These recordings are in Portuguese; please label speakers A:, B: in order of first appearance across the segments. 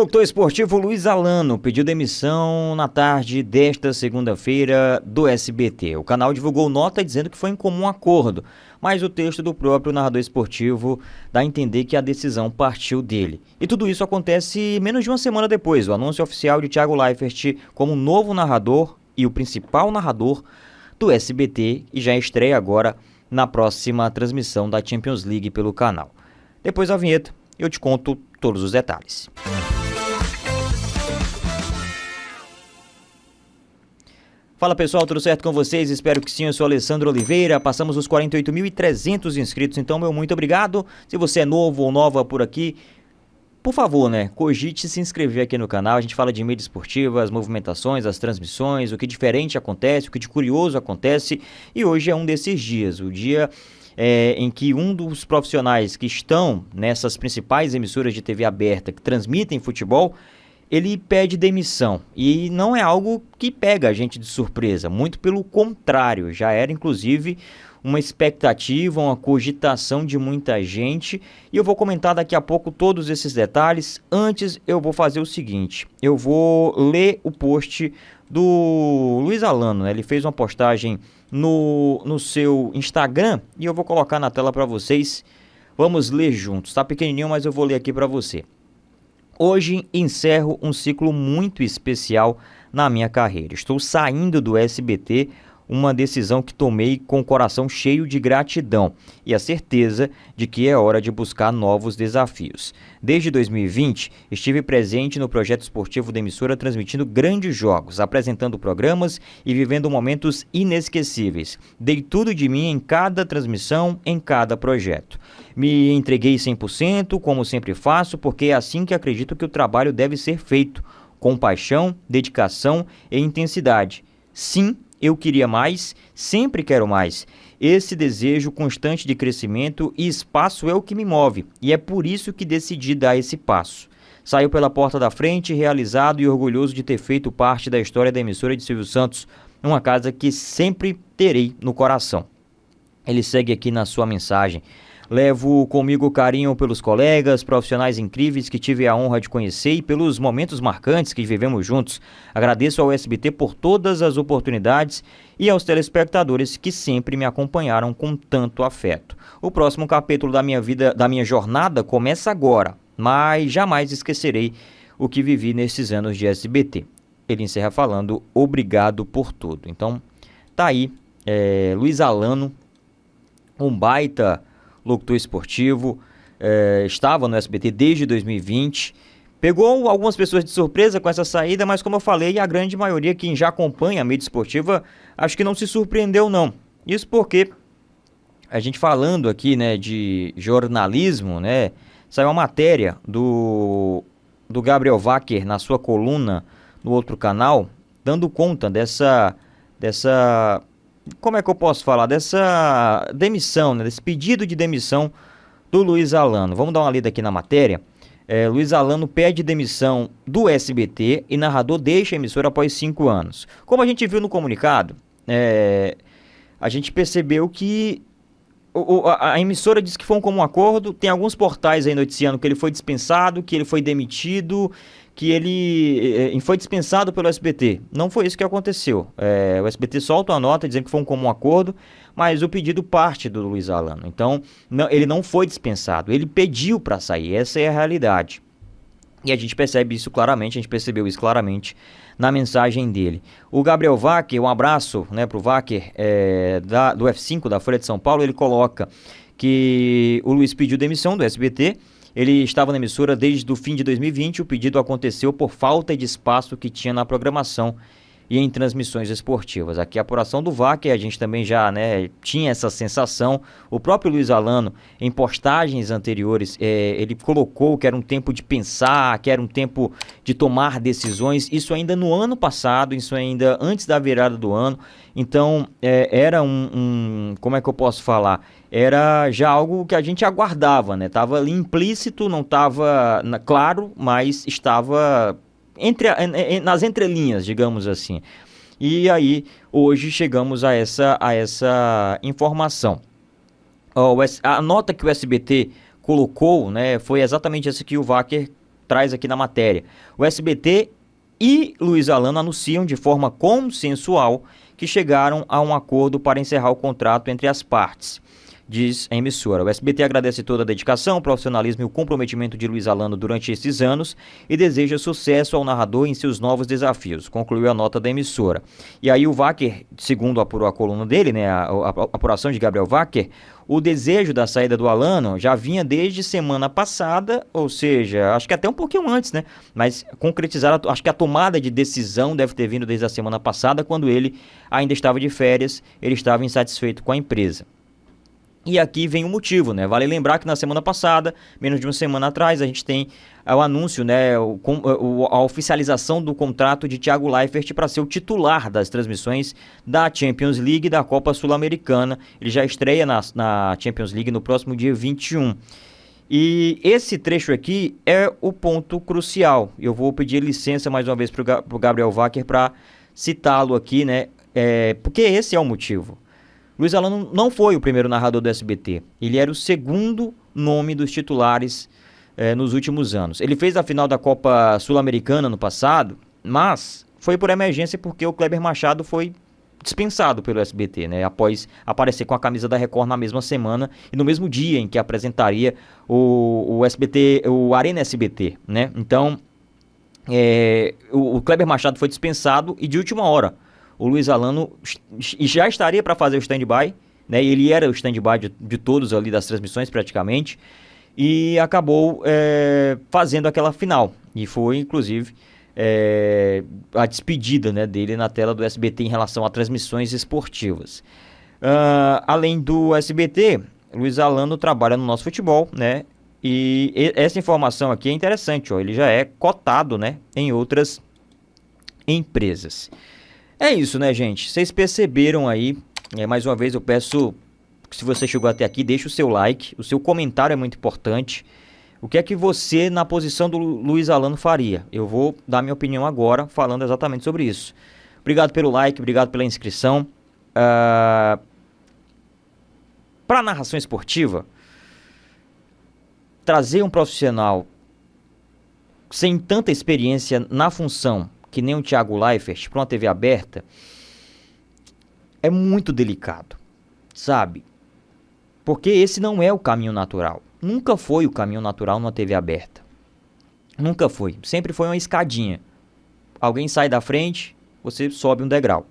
A: locutor esportivo Luiz Alano pediu demissão na tarde desta segunda-feira do SBT. O canal divulgou nota dizendo que foi em comum acordo, mas o texto do próprio narrador esportivo dá a entender que a decisão partiu dele. E tudo isso acontece menos de uma semana depois. O anúncio oficial de Thiago Leifert como novo narrador e o principal narrador do SBT, e já estreia agora na próxima transmissão da Champions League pelo canal. Depois da vinheta, eu te conto todos os detalhes. Fala pessoal, tudo certo com vocês? Espero que sim, eu sou Alessandro Oliveira, passamos os 48.300 inscritos, então meu muito obrigado. Se você é novo ou nova por aqui, por favor, cogite se inscrever aqui no canal. A gente fala de mídia esportiva, as movimentações, as transmissões, o que diferente acontece, o que de curioso acontece, e hoje é um desses dias, o dia em que um dos profissionais que estão nessas principais emissoras de TV aberta que transmitem futebol, ele pede demissão, e não é algo que pega a gente de surpresa, muito pelo contrário, já era inclusive uma expectativa, uma cogitação de muita gente, e eu vou comentar daqui a pouco todos esses detalhes. Antes eu vou fazer o seguinte, eu vou ler o post do Luiz Alano, ele fez uma postagem no seu Instagram, e eu vou colocar na tela para vocês, vamos ler juntos, tá pequenininho, mas eu vou ler aqui para você. Hoje encerro um ciclo muito especial na minha carreira. Estou saindo do SBT, uma decisão que tomei com o coração cheio de gratidão e a certeza de que é hora de buscar novos desafios. Desde 2020, estive presente no projeto esportivo da emissora, transmitindo grandes jogos, apresentando programas e vivendo momentos inesquecíveis. Dei tudo de mim em cada transmissão, em cada projeto. Me entreguei 100%, como sempre faço, porque é assim que acredito que o trabalho deve ser feito, com paixão, dedicação e intensidade. Sim, eu queria mais, sempre quero mais. Esse desejo constante de crescimento e espaço é o que me move, e é por isso que decidi dar esse passo. Saio pela porta da frente, realizado e orgulhoso de ter feito parte da história da emissora de Silvio Santos, uma casa que sempre terei no coração. Ele segue aqui na sua mensagem. Levo comigo carinho pelos colegas, profissionais incríveis que tive a honra de conhecer e pelos momentos marcantes que vivemos juntos. Agradeço ao SBT por todas as oportunidades e aos telespectadores que sempre me acompanharam com tanto afeto. O próximo capítulo da minha vida, da minha jornada, começa agora, mas jamais esquecerei o que vivi nesses anos de SBT. Ele encerra falando, obrigado por tudo. Então, tá aí, Luiz Alano, um baita locutor esportivo, estava no SBT desde 2020, pegou algumas pessoas de surpresa com essa saída, mas como eu falei, a grande maioria, quem já acompanha a mídia esportiva, acho que não se surpreendeu não. Isso porque a gente falando aqui, de jornalismo, saiu uma matéria do Gabriel Wacker na sua coluna no outro canal, dando conta dessa como é que eu posso falar? Dessa demissão, desse pedido de demissão do Luiz Alano. Vamos dar uma lida aqui na matéria. Luiz Alano pede demissão do SBT e narrador deixa a emissora após 5 anos. Como a gente viu no comunicado, a gente percebeu que a emissora disse que foi um comum acordo. Tem alguns portais aí noticiando que ele foi dispensado, que ele foi demitido, que ele foi dispensado pelo SBT. Não foi isso que aconteceu. O SBT solta uma nota dizendo que foi um comum acordo, mas o pedido parte do Luiz Alano. Então, ele não foi dispensado, ele pediu para sair, essa é a realidade. E a gente percebe isso claramente, a gente percebeu isso claramente na mensagem dele. O Gabriel Wacker, um abraço para o Wacker, do F5, da Folha de São Paulo, ele coloca que o Luiz pediu demissão do SBT. Ele estava na emissora desde o fim de 2020, o pedido aconteceu por falta de espaço que tinha na programação e em transmissões esportivas. Aqui a apuração do Wacker, a gente também já tinha essa sensação. O próprio Luiz Alano, em postagens anteriores, ele colocou que era um tempo de pensar, que era um tempo de tomar decisões, isso ainda no ano passado, isso ainda antes da virada do ano. Então, era como é que eu posso falar? Era já algo que a gente aguardava, Estava ali implícito, não estava claro, mas estava nas entrelinhas, digamos assim. E aí, hoje chegamos a essa informação. A nota que o SBT colocou, foi exatamente essa que o Wacker traz aqui na matéria. O SBT e Luiz Alano anunciam de forma consensual que chegaram a um acordo para encerrar o contrato entre as partes, diz a emissora. O SBT agradece toda a dedicação, o profissionalismo e o comprometimento de Luiz Alano durante esses anos e deseja sucesso ao narrador em seus novos desafios, concluiu a nota da emissora. E aí o Wacker, segundo apurou a coluna dele, né, a apuração de Gabriel Wacker, o desejo da saída do Alano já vinha desde semana passada, ou seja, acho que até um pouquinho antes, né? Mas concretizar, acho que a tomada de decisão deve ter vindo desde a semana passada, quando ele ainda estava de férias, ele estava insatisfeito com a empresa. E aqui vem o motivo, né? Vale lembrar que na semana passada, menos de uma semana atrás, a gente tem o anúncio, né? A oficialização do contrato de Thiago Leifert para ser o titular das transmissões da Champions League e da Copa Sul-Americana. Ele já estreia na Champions League no próximo dia 21. E esse trecho aqui é o ponto crucial. Eu vou pedir licença mais uma vez para o Gabriel Wacker para citá-lo aqui, né? Porque esse é o motivo. Luiz Alano não foi o primeiro narrador do SBT. Ele era o segundo nome dos titulares nos últimos anos. Ele fez a final da Copa Sul-Americana no passado, mas foi por emergência porque o Kleber Machado foi dispensado pelo SBT, né, após aparecer com a camisa da Record na mesma semana e no mesmo dia em que apresentaria o SBT, o Arena SBT, né? Então, o Kleber Machado foi dispensado e de última hora o Luiz Alano já estaria para fazer o stand-by, né? Ele era o stand-by de todos ali das transmissões praticamente, e acabou fazendo aquela final. E foi, inclusive, a despedida, né, dele na tela do SBT em relação a transmissões esportivas. Além do SBT, Luiz Alano trabalha no Nosso Futebol, né? E essa informação aqui é interessante, ó, ele já é cotado, né, em outras empresas. É isso, né, gente? Vocês perceberam aí, mais uma vez eu peço que, se você chegou até aqui, deixe o seu like, o seu comentário é muito importante. O que é que você, na posição do Luiz Alano, faria? Eu vou dar minha opinião agora, falando exatamente sobre isso. Obrigado pelo like, obrigado pela inscrição. Para a narração esportiva, trazer um profissional sem tanta experiência na função, que nem o Thiago Leifert, para uma TV aberta, é muito delicado, sabe? Porque esse não é o caminho natural. Nunca foi o caminho natural numa TV aberta. Nunca foi. Sempre foi uma escadinha. Alguém sai da frente, você sobe um degrau.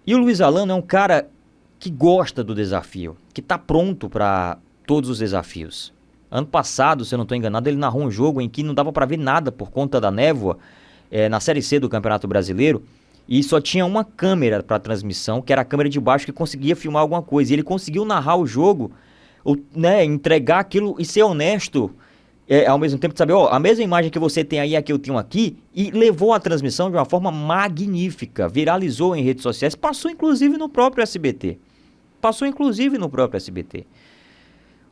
A: E o Luiz Alano é um cara que gosta do desafio, que está pronto para todos os desafios. Ano passado, se eu não estou enganado, ele narrou um jogo em que não dava para ver nada por conta da névoa, na Série C do Campeonato Brasileiro, e só tinha uma câmera para transmissão, que era a câmera de baixo, que conseguia filmar alguma coisa. E ele conseguiu narrar o jogo, né, entregar aquilo e ser honesto, ao mesmo tempo de saber, a mesma imagem que você tem aí, a que eu tenho aqui, e levou a transmissão de uma forma magnífica, viralizou em redes sociais, passou inclusive no próprio SBT.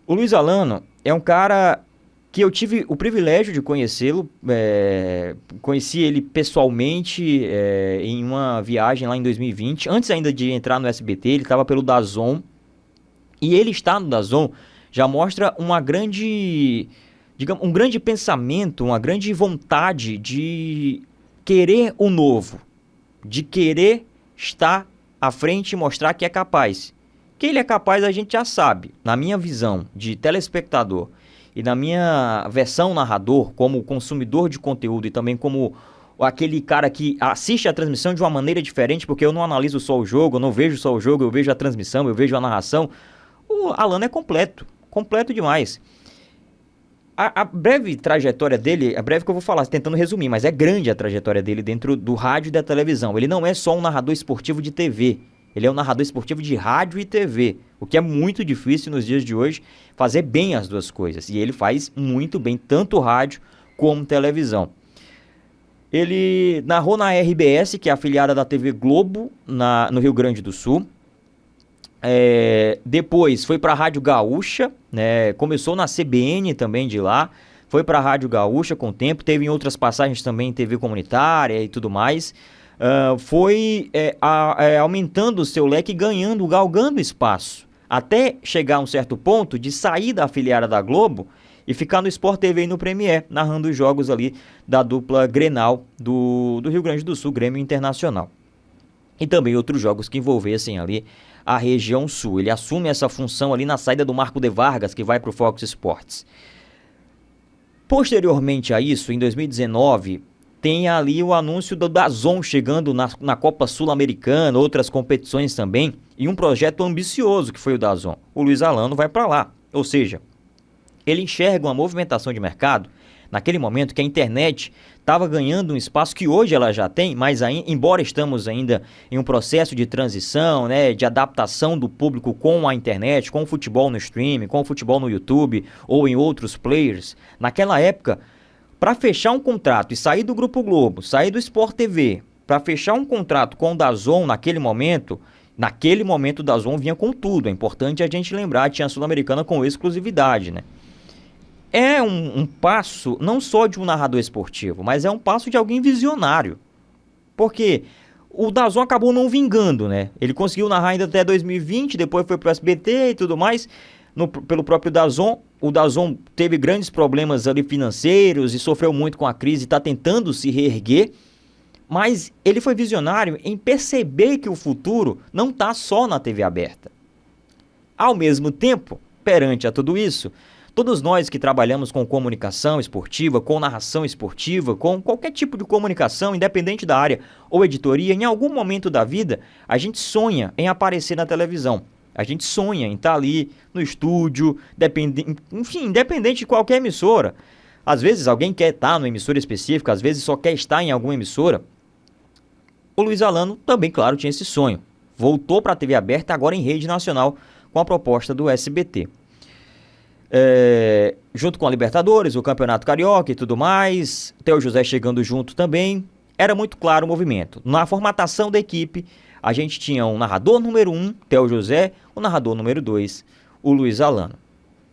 A: O Luiz Alano é um cara que eu tive o privilégio de conhecê-lo, conheci ele pessoalmente em uma viagem lá em 2020, antes ainda de entrar no SBT, ele estava pelo DAZN, e ele estar no DAZN já mostra um grande pensamento, uma grande vontade de querer o novo, de querer estar à frente e mostrar que é capaz. Que ele é capaz, a gente já sabe. Na minha visão de telespectador e na minha versão narrador, como consumidor de conteúdo e também como aquele cara que assiste a transmissão de uma maneira diferente, porque eu não analiso só o jogo, eu não vejo só o jogo, eu vejo a transmissão, eu vejo a narração. O Alano é completo demais. A breve trajetória dele, a breve que eu vou falar, tentando resumir, mas é grande a trajetória dele dentro do rádio e da televisão. Ele não é só um narrador esportivo de TV, ele é um narrador esportivo de rádio e TV, o que é muito difícil nos dias de hoje, fazer bem as duas coisas. E ele faz muito bem, tanto rádio como televisão. Ele narrou na RBS, que é afiliada da TV Globo, no Rio Grande do Sul. Depois foi para a Rádio Gaúcha, né? Começou na CBN também de lá, foi para a Rádio Gaúcha com o tempo, teve em outras passagens também em TV comunitária e tudo mais. Foi aumentando o seu leque, galgando espaço, até chegar a um certo ponto de sair da afiliada da Globo e ficar no Sport TV e no Premier, narrando os jogos ali da dupla Grenal do Rio Grande do Sul, Grêmio Internacional. E também outros jogos que envolvessem ali a região sul. Ele assume essa função ali na saída do Marco de Vargas, que vai para o Fox Sports. Posteriormente a isso, em 2019, tem ali o anúncio do DAZN chegando na Copa Sul-Americana, outras competições também, e um projeto ambicioso que foi o DAZN. O Luiz Alano vai para lá, ou seja, ele enxerga uma movimentação de mercado, naquele momento que a internet estava ganhando um espaço que hoje ela já tem, mas embora estamos ainda em um processo de transição, né, de adaptação do público com a internet, com o futebol no streaming, com o futebol no YouTube ou em outros players, naquela época, para fechar um contrato e sair do Grupo Globo, sair do Sport TV, para fechar um contrato com o DAZN naquele momento o DAZN vinha com tudo. É importante a gente lembrar, tinha a Sul-Americana com exclusividade, né? É um passo não só de um narrador esportivo, mas é um passo de alguém visionário. Porque o DAZN acabou não vingando, né? Ele conseguiu narrar ainda até 2020, depois foi pro SBT e tudo mais, pelo próprio DAZN. O DAZN teve grandes problemas ali financeiros e sofreu muito com a crise e está tentando se reerguer. Mas ele foi visionário em perceber que o futuro não está só na TV aberta. Ao mesmo tempo, perante a tudo isso, todos nós que trabalhamos com comunicação esportiva, com narração esportiva, com qualquer tipo de comunicação, independente da área ou editoria, em algum momento da vida, a gente sonha em aparecer na televisão. A gente sonha em estar ali no estúdio, independente de qualquer emissora. Às vezes alguém quer estar numa emissora específica, às vezes só quer estar em alguma emissora. O Luiz Alano também, claro, tinha esse sonho. Voltou para a TV aberta, agora em rede nacional, com a proposta do SBT. Junto com a Libertadores, o Campeonato Carioca e tudo mais, Theo José chegando junto também, era muito claro o movimento. Na formatação da equipe, a gente tinha um narrador número 1, Theo José, o narrador número 2, o Luiz Alano.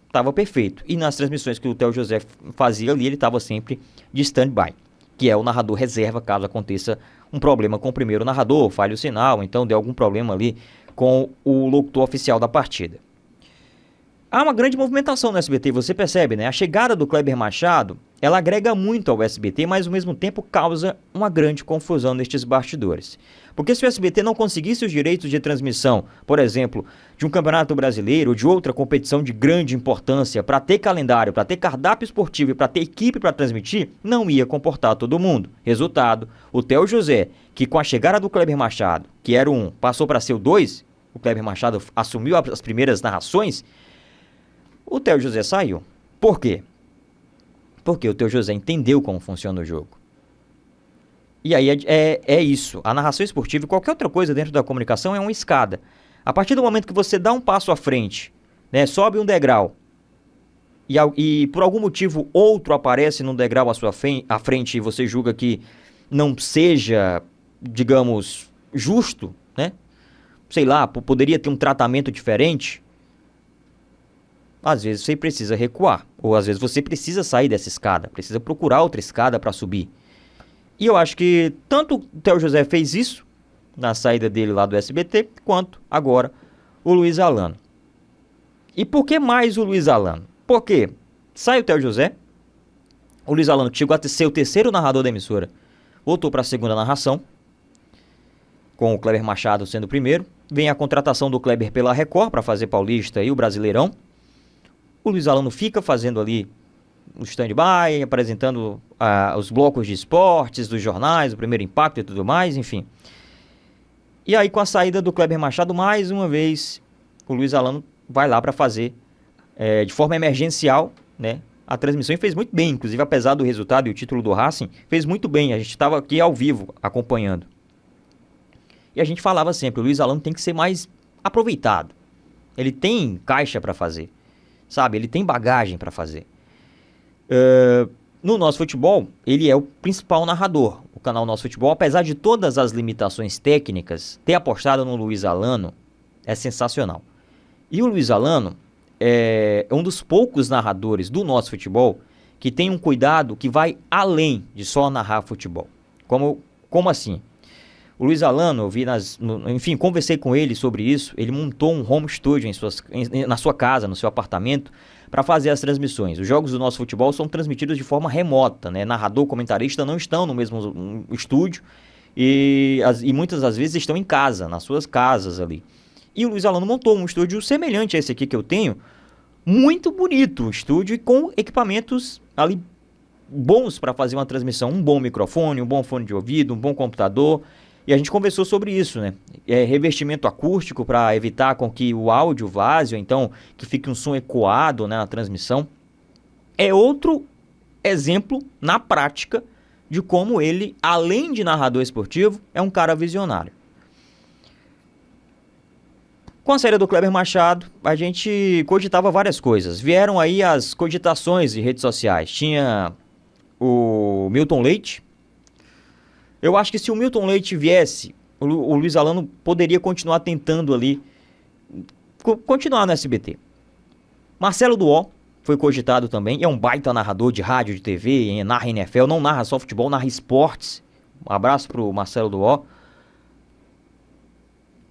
A: Estava perfeito. E nas transmissões que o Theo José fazia ali, ele estava sempre de stand-by, que é o narrador reserva caso aconteça um problema com o primeiro narrador, falhe o sinal, então dê algum problema ali com o locutor oficial da partida. Há uma grande movimentação no SBT, você percebe, né? A chegada do Kleber Machado, ela agrega muito ao SBT, mas ao mesmo tempo causa uma grande confusão nestes bastidores. Porque se o SBT não conseguisse os direitos de transmissão, por exemplo, de um campeonato brasileiro ou de outra competição de grande importância, para ter calendário, para ter cardápio esportivo e para ter equipe para transmitir, não ia comportar todo mundo. Resultado, o Theo José, que com a chegada do Kleber Machado, que era o 1, passou para ser o 2, o Kleber Machado assumiu as primeiras narrações, o Theo José saiu. Por quê? Porque o Theo José entendeu como funciona o jogo. E aí é isso. A narração esportiva e qualquer outra coisa dentro da comunicação é uma escada. A partir do momento que você dá um passo à frente, né, sobe um degrau, e por algum motivo outro aparece num degrau à frente e você julga que não seja, digamos, justo, né? Sei lá, poderia ter um tratamento diferente. Às vezes você precisa recuar, ou às vezes você precisa sair dessa escada, precisa procurar outra escada para subir. E eu acho que tanto o Theo José fez isso, na saída dele lá do SBT, quanto agora o Luiz Alano. E por que mais o Luiz Alano? Porque sai o Theo José, o Luiz Alano chegou a ser o terceiro narrador da emissora, voltou para a segunda narração, com o Kleber Machado sendo o primeiro, vem a contratação do Kleber pela Record para fazer Paulista e o Brasileirão. O Luiz Alano fica fazendo ali o stand-by, apresentando os blocos de esportes, dos jornais, o Primeiro Impacto e tudo mais, enfim. E aí, com a saída do Kleber Machado, mais uma vez, o Luiz Alano vai lá para fazer, de forma emergencial, né, a transmissão, e fez muito bem, inclusive, apesar do resultado e o título do Racing, fez muito bem. A gente estava aqui ao vivo, acompanhando. E a gente falava sempre, o Luiz Alano tem que ser mais aproveitado. Ele tem caixa para fazer. Sabe, ele tem bagagem para fazer. No Nosso Futebol, ele é o principal narrador. O canal Nosso Futebol, apesar de todas as limitações técnicas, ter apostado no Luiz Alano é sensacional. E o Luiz Alano é um dos poucos narradores do Nosso Futebol que tem um cuidado que vai além de só narrar futebol. Como assim? O Luiz Alano, eu vi enfim, conversei com ele sobre isso. Ele montou um home studio na sua casa, no seu apartamento, para fazer as transmissões. Os jogos do nosso futebol são transmitidos de forma remota, né? Narrador, comentarista não estão no mesmo estúdio e muitas das vezes estão em casa, nas suas casas ali. E o Luiz Alano montou um estúdio semelhante a esse aqui que eu tenho, muito bonito, um estúdio com equipamentos ali bons para fazer uma transmissão, um bom microfone, um bom fone de ouvido, um bom computador. E a gente conversou sobre isso, né? Revestimento acústico para evitar com que o áudio vaze, ou então que fique um som ecoado, né, na transmissão. É outro exemplo, na prática, de como ele, além de narrador esportivo, é um cara visionário. Com a saída do Kleber Machado, a gente cogitava várias coisas. Vieram aí as cogitações de redes sociais. Tinha o Milton Leite. Eu acho que se o Milton Leite viesse, o Luiz Alano poderia continuar tentando ali, continuar no SBT. Marcelo Duó foi cogitado também, é um baita narrador de rádio, de TV, narra NFL, não narra só futebol, narra esportes. Um abraço pro Marcelo Duó.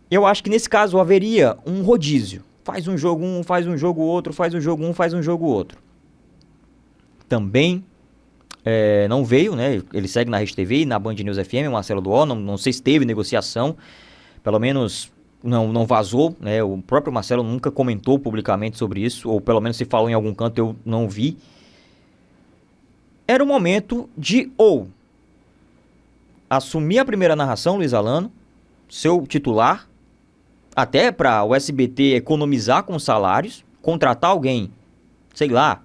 A: Eu acho que nesse caso haveria um rodízio. Faz um jogo um, faz um jogo outro, faz um jogo um, faz um jogo outro. Também não veio, né? Ele segue na Rede TV e na Band News FM, o Marcelo Duó, não sei se teve negociação, pelo menos não vazou, né? O próprio Marcelo nunca comentou publicamente sobre isso, ou pelo menos se falou em algum canto eu não vi. Era o momento de ou assumir a primeira narração, Luiz Alano, seu titular, até para o SBT economizar com salários, contratar alguém, sei lá,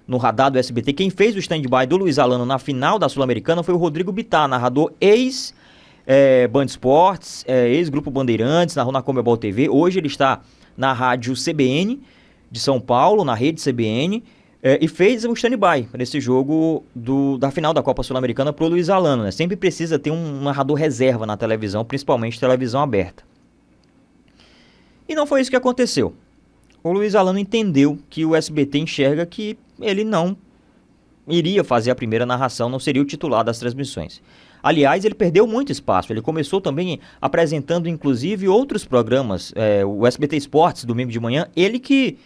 A: no radar do SBT. Quem fez o stand-by do Luiz Alano na final da Sul-Americana foi o Rodrigo Bittar, narrador ex-Band Esportes, ex-Grupo Bandeirantes, narrou na Comebol TV. Hoje ele está na rádio CBN de São Paulo, na rede CBN, e fez um stand-by para esse jogo da final da Copa Sul-Americana para o Luiz Alano, né? Sempre precisa ter um narrador reserva na televisão, principalmente televisão aberta. E não foi isso que aconteceu. O Luiz Alano entendeu que o SBT enxerga que ele não iria fazer a primeira narração, não seria o titular das transmissões. Aliás, ele perdeu muito espaço. Ele começou também apresentando, inclusive, outros programas. O SBT Esportes, domingo de manhã, ele que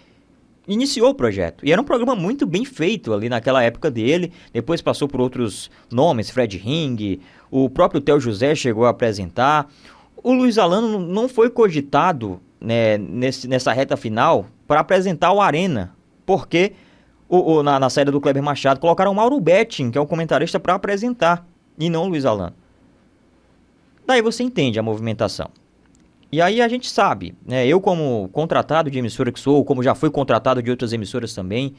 A: iniciou o projeto. E era um programa muito bem feito ali naquela época dele. Depois passou por outros nomes, Fred Ring, o próprio Theo José chegou a apresentar. O Luiz Alano não foi cogitado, né, nessa reta final para apresentar o Arena, porque na saída do Kleber Machado colocaram o Mauro Betting, que é o comentarista, para apresentar, e não o Luiz Alano. Daí você entende a movimentação. E aí a gente sabe, né, eu como contratado de emissora que sou, como já fui contratado de outras emissoras também,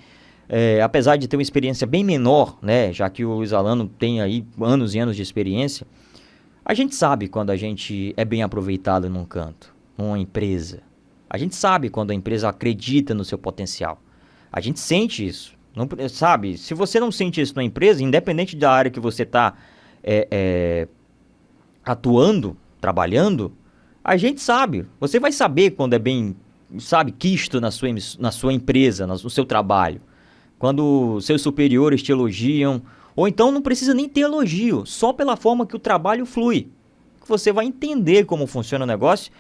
A: apesar de ter uma experiência bem menor, né, já que o Luiz Alano tem aí anos e anos de experiência, a gente sabe quando a gente é bem aproveitado num canto, numa empresa. A gente sabe quando a empresa acredita no seu potencial. A gente sente isso. Não, sabe, se você não sente isso na empresa, independente da área que você está atuando, trabalhando, a gente sabe. Você vai saber quando é bem, sabe, quisto na sua empresa, no seu trabalho. Quando seus superiores te elogiam. Ou então não precisa nem ter elogio, só pela forma que o trabalho flui. Você vai entender como funciona o negócio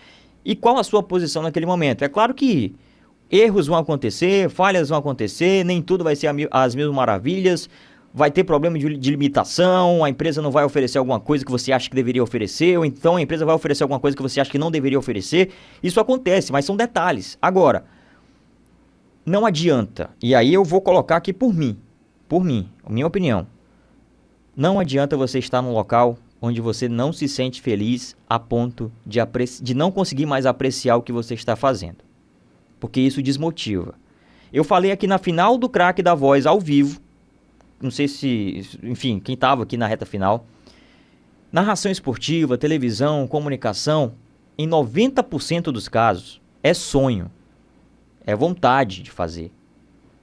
A: e qual a sua posição naquele momento. É claro que erros vão acontecer, falhas vão acontecer, nem tudo vai ser as mil maravilhas, vai ter problema de limitação, a empresa não vai oferecer alguma coisa que você acha que deveria oferecer, ou então a empresa vai oferecer alguma coisa que você acha que não deveria oferecer. Isso acontece, mas são detalhes. Agora, não adianta, e aí eu vou colocar aqui por mim, a minha opinião. Não adianta você estar num local onde você não se sente feliz a ponto de não conseguir mais apreciar o que você está fazendo. Porque isso desmotiva. Eu falei aqui na final do Craque da Voz ao vivo, não sei se, enfim, quem estava aqui na reta final, narração esportiva, televisão, comunicação, em 90% dos casos, é sonho, é vontade de fazer,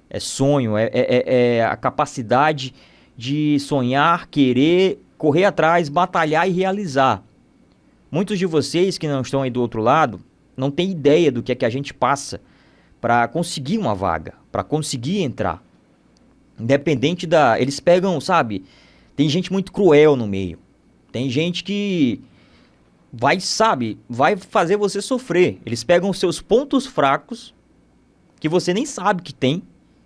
A: é sonho, é a capacidade de sonhar, querer, correr atrás, batalhar e realizar. Muitos de vocês que não estão aí do outro lado não têm ideia do que é que a gente passa para conseguir uma vaga, para conseguir entrar. Independente eles pegam, sabe? Tem gente muito cruel no meio. Tem gente que vai fazer você sofrer. Eles pegam os seus pontos fracos, que você nem sabe que tem,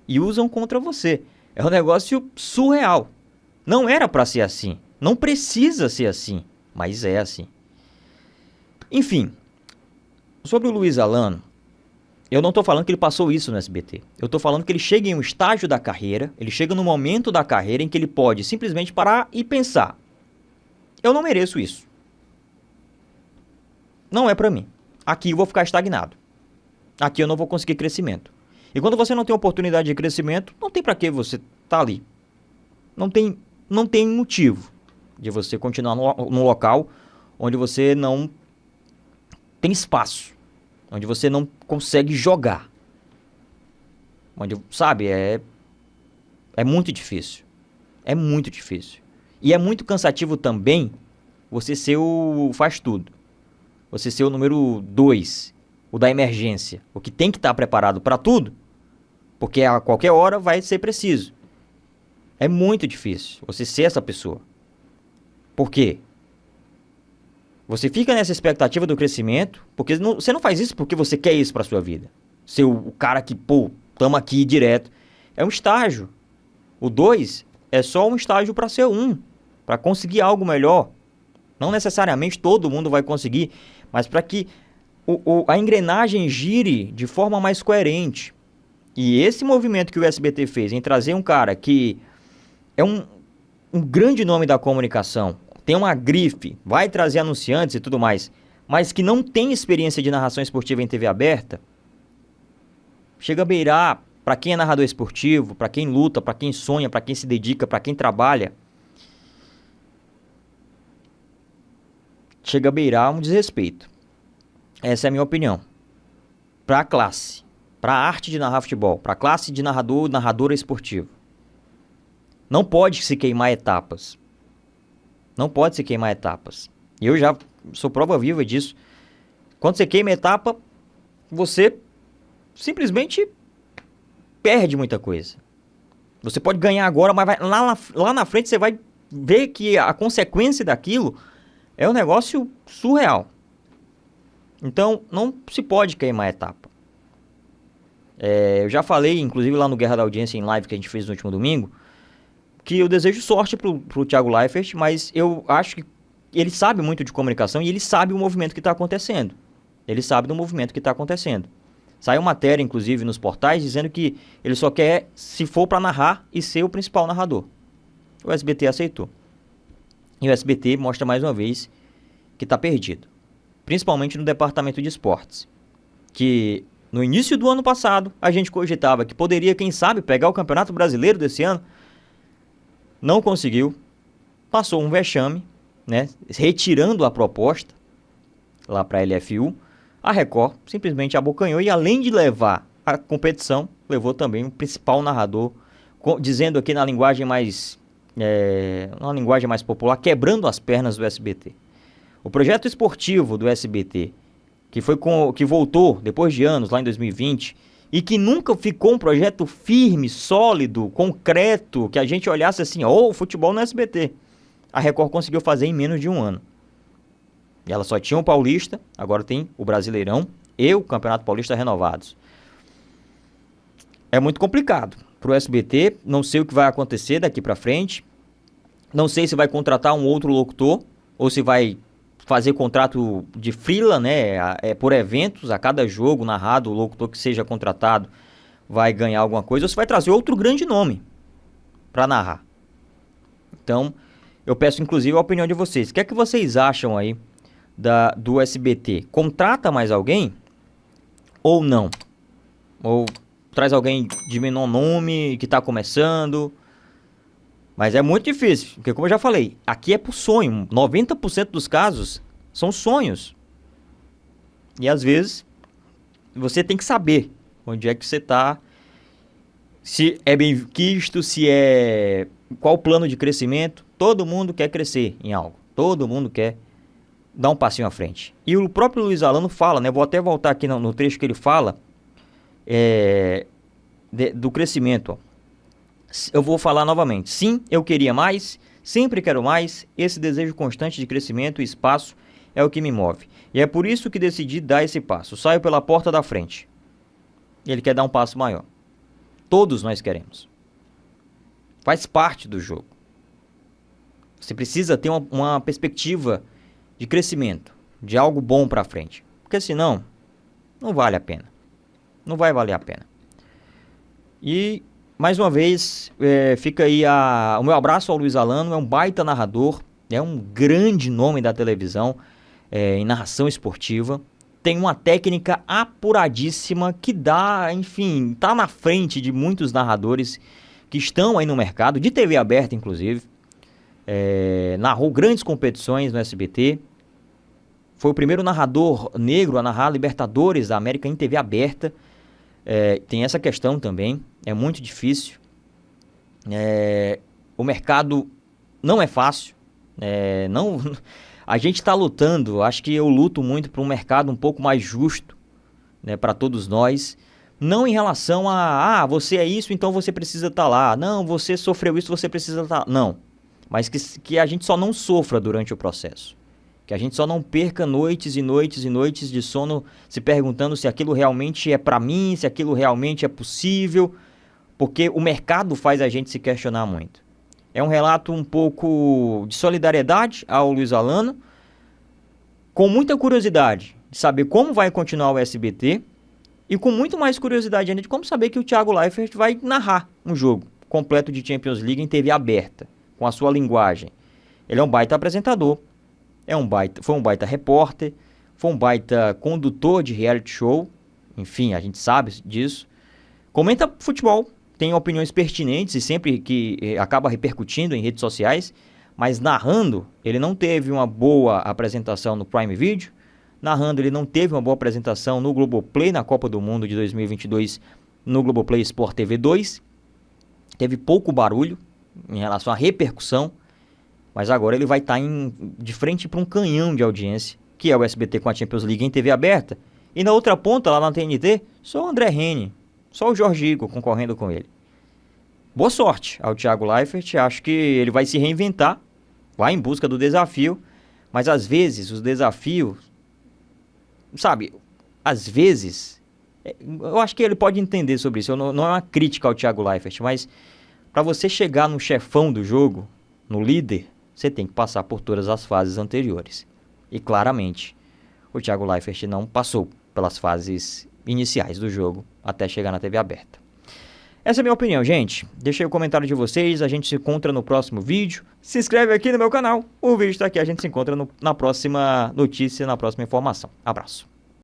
A: e usam contra você. É um negócio surreal. Não era pra ser assim. Não precisa ser assim, mas é assim. Enfim, sobre o Luiz Alano, eu não tô falando que ele passou isso no SBT. Eu tô falando que ele chega em um estágio da carreira, ele chega no momento da carreira em que ele pode simplesmente parar e pensar: eu não mereço isso. Não é pra mim. Aqui eu vou ficar estagnado. Aqui eu não vou conseguir crescimento. E quando você não tem oportunidade de crescimento, não tem pra que você tá ali. Não tem motivo de você continuar num local onde você não tem espaço, onde você não consegue jogar. Onde, sabe, é muito difícil. É muito difícil. E é muito cansativo também você ser o faz tudo. Você ser o número 2, o da emergência, o que tem que estar preparado para tudo, porque a qualquer hora vai ser preciso. É muito difícil você ser essa pessoa. Por quê? Você fica nessa expectativa do crescimento, porque você não faz isso porque você quer isso para sua vida. Ser o cara que, tamo aqui direto. É um estágio. O 2 é só um estágio para ser 1, para conseguir algo melhor. Não necessariamente todo mundo vai conseguir, mas para que a engrenagem gire de forma mais coerente. E esse movimento que o SBT fez em trazer um cara que é um grande nome da comunicação, tem uma grife, vai trazer anunciantes e tudo mais, mas que não tem experiência de narração esportiva em TV aberta, chega a beirar, para quem é narrador esportivo, para quem luta, para quem sonha, para quem se dedica, para quem trabalha, chega a beirar um desrespeito. Essa é a minha opinião. Para a classe, para a arte de narrar futebol, para a classe de narrador, narradora esportivo. Não pode se queimar etapas. Não pode se queimar etapas. E eu já sou prova viva disso. Quando você queima etapa, você simplesmente perde muita coisa. Você pode ganhar agora, mas lá na frente você vai ver que a consequência daquilo é um negócio surreal. Então, não se pode queimar etapa. Eu já falei, inclusive lá no Guerra da Audiência em live que a gente fez no último domingo, que eu desejo sorte pro Thiago Leifert, mas eu acho que ele sabe muito de comunicação e ele sabe o movimento que está acontecendo. Ele sabe do movimento que está acontecendo. Saiu matéria, inclusive, nos portais, dizendo que ele só quer, se for para narrar, e ser o principal narrador. O SBT aceitou. E o SBT mostra mais uma vez que está perdido. Principalmente no departamento de esportes. Que no início do ano passado, a gente cogitava que poderia, quem sabe, pegar o Campeonato Brasileiro desse ano. Não conseguiu, passou um vexame, né, retirando a proposta lá para a LFU, a Record simplesmente abocanhou e além de levar a competição, levou também o principal narrador, dizendo aqui na linguagem mais, uma linguagem mais popular, quebrando as pernas do SBT. O projeto esportivo do SBT, que voltou depois de anos, lá em 2020, e que nunca ficou um projeto firme, sólido, concreto, que a gente olhasse assim, o futebol no SBT. A Record conseguiu fazer em menos de um ano. E ela só tinha o Paulista, agora tem o Brasileirão e o Campeonato Paulista renovados. É muito complicado pro SBT, não sei o que vai acontecer daqui pra frente, não sei se vai contratar um outro locutor, ou se vai fazer contrato de freela, né, por eventos, a cada jogo narrado, o locutor que seja contratado vai ganhar alguma coisa, ou se vai trazer outro grande nome para narrar. Então, eu peço inclusive a opinião de vocês. O que é que vocês acham aí do SBT? Contrata mais alguém ou não? Ou traz alguém de menor nome, que está começando? Mas é muito difícil, porque como eu já falei, aqui é por sonho. 90% dos casos são sonhos. E às vezes, você tem que saber onde é que você está, se é bem quisto, qual o plano de crescimento. Todo mundo quer crescer em algo. Todo mundo quer dar um passinho à frente. E o próprio Luiz Alano fala, né? Vou até voltar aqui no trecho que ele fala do crescimento, ó. Eu vou falar novamente. Sim, eu queria mais, sempre quero mais. Esse desejo constante de crescimento e espaço é o que me move. E é por isso que decidi dar esse passo. Saio pela porta da frente. Ele quer dar um passo maior. Todos nós queremos. Faz parte do jogo. Você precisa ter uma perspectiva de crescimento, de algo bom para frente. Porque senão, não vale a pena. Não vai valer a pena. E, mais uma vez, fica aí o meu abraço ao Luiz Alano. É um baita narrador. É um grande nome da televisão em narração esportiva. Tem uma técnica apuradíssima que dá, enfim, tá na frente de muitos narradores que estão aí no mercado, de TV aberta inclusive. Narrou grandes competições no SBT. Foi o primeiro narrador negro a narrar Libertadores da América em TV aberta. Tem essa questão também, é muito difícil. O mercado não é fácil. A gente está lutando, acho que eu luto muito por um mercado um pouco mais justo, né, para todos nós. Não em relação você é isso, então você precisa estar lá. Não, você sofreu isso, você precisa estar. Não, mas que a gente só não sofra durante o processo. Que a gente só não perca noites e noites e noites de sono se perguntando se aquilo realmente é para mim, se aquilo realmente é possível, porque o mercado faz a gente se questionar muito. É um relato um pouco de solidariedade ao Luiz Alano, com muita curiosidade de saber como vai continuar o SBT e com muito mais curiosidade ainda de como saber que o Thiago Leifert vai narrar um jogo completo de Champions League em TV aberta, com a sua linguagem. Ele é um baita apresentador, foi um baita repórter, foi um baita condutor de reality show, enfim, a gente sabe disso. Comenta futebol, tem opiniões pertinentes e sempre que acaba repercutindo em redes sociais, mas narrando, ele não teve uma boa apresentação no Prime Video, narrando, ele não teve uma boa apresentação no Globoplay, na Copa do Mundo de 2022, no Globoplay Sport TV 2, teve pouco barulho em relação à repercussão, mas agora ele vai estar de frente para um canhão de audiência, que é o SBT com a Champions League em TV aberta, e na outra ponta, lá na TNT, só o André Rene, só o Jorge Igor concorrendo com ele. Boa sorte ao Thiago Leifert, acho que ele vai se reinventar, vai em busca do desafio, mas às vezes os desafios, sabe, às vezes, eu acho que ele pode entender sobre isso, não é uma crítica ao Thiago Leifert, mas para você chegar no chefão do jogo, no líder, você tem que passar por todas as fases anteriores. E claramente, o Thiago Leifert não passou pelas fases iniciais do jogo até chegar na TV aberta. Essa é a minha opinião, gente. Deixei o comentário de vocês, a gente se encontra no próximo vídeo. Se inscreve aqui no meu canal, o vídeo está aqui, a gente se encontra na próxima notícia, na próxima informação. Abraço.